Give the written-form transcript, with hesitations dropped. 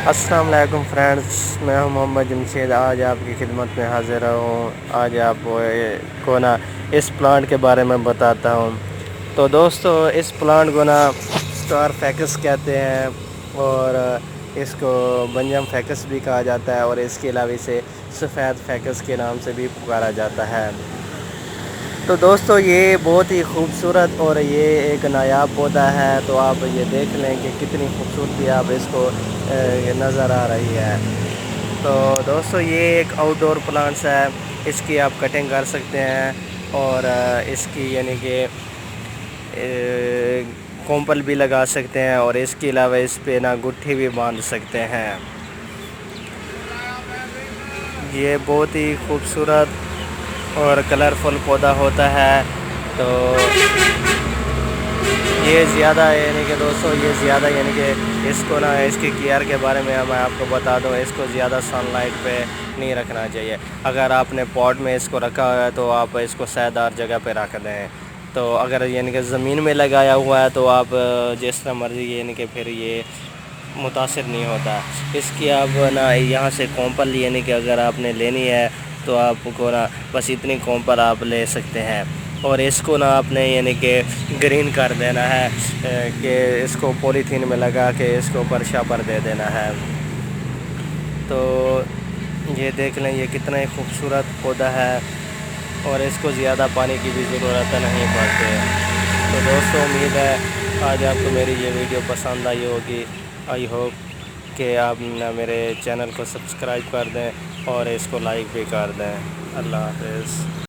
السلام علیکم فرینڈز، میں ہوں محمد جمشید۔ آج آپ کی خدمت میں حاضر ہوں۔ آج آپ کو نا اس پلانٹ کے بارے میں بتاتا ہوں۔ تو دوستو، اس پلانٹ کو نا اسٹار فیکس کہتے ہیں اور اس کو بنجم فیکس بھی کہا جاتا ہے، اور اس کے علاوہ اسے سفید فیکس کے نام سے بھی پکارا جاتا ہے۔ تو دوستو، یہ بہت ہی خوبصورت اور یہ ایک نایاب پودا ہے۔ تو آپ یہ دیکھ لیں کہ کتنی خوبصورتی آپ اس کو نظر آ رہی ہے۔ تو دوستو، یہ ایک آؤٹ ڈور پلانٹس ہے۔ اس کی آپ کٹنگ کر سکتے ہیں اور اس کی یعنی کہ کومپل بھی لگا سکتے ہیں، اور اس کے علاوہ اس پہ نا گٹھی بھی باندھ سکتے ہیں۔ یہ بہت ہی خوبصورت اور کلرفل پودا ہوتا ہے۔ تو یہ زیادہ یعنی کہ دوستو، یہ زیادہ یعنی کہ اس کو نا اس کی کیئر کے بارے میں آپ کو بتا دوں، اس کو زیادہ سن لائٹ پہ نہیں رکھنا چاہیے۔ اگر آپ نے پاٹ میں اس کو رکھا ہوا ہے تو آپ اس کو سایہ دار جگہ پہ رکھ دیں۔ تو اگر یعنی کہ زمین میں لگایا ہوا ہے تو آپ جس طرح مرضی یعنی کہ پھر یہ متاثر نہیں ہوتا۔ اس کی آپ نا یہاں سے کومپل یعنی کہ اگر آپ نے لینی ہے تو آپ کو نا بس اتنی کومپل آپ لے سکتے ہیں، اور اس کو نا آپ نے یعنی کہ گرین کر دینا ہے کہ اس کو پولیتھین میں لگا کے اس کو برشا پر دے دینا ہے۔ تو یہ دیکھ لیں، یہ کتنا ہی خوبصورت پودا ہے اور اس کو زیادہ پانی کی بھی ضرورت نہیں پڑتی۔ تو دوستو، امید ہے آج آپ کو میری یہ ویڈیو پسند آئی ہوگی۔ آئی ہوپ کہ آپ میرے چینل کو سبسکرائب کر دیں اور اس کو لائک بھی کر دیں۔ اللہ حافظ۔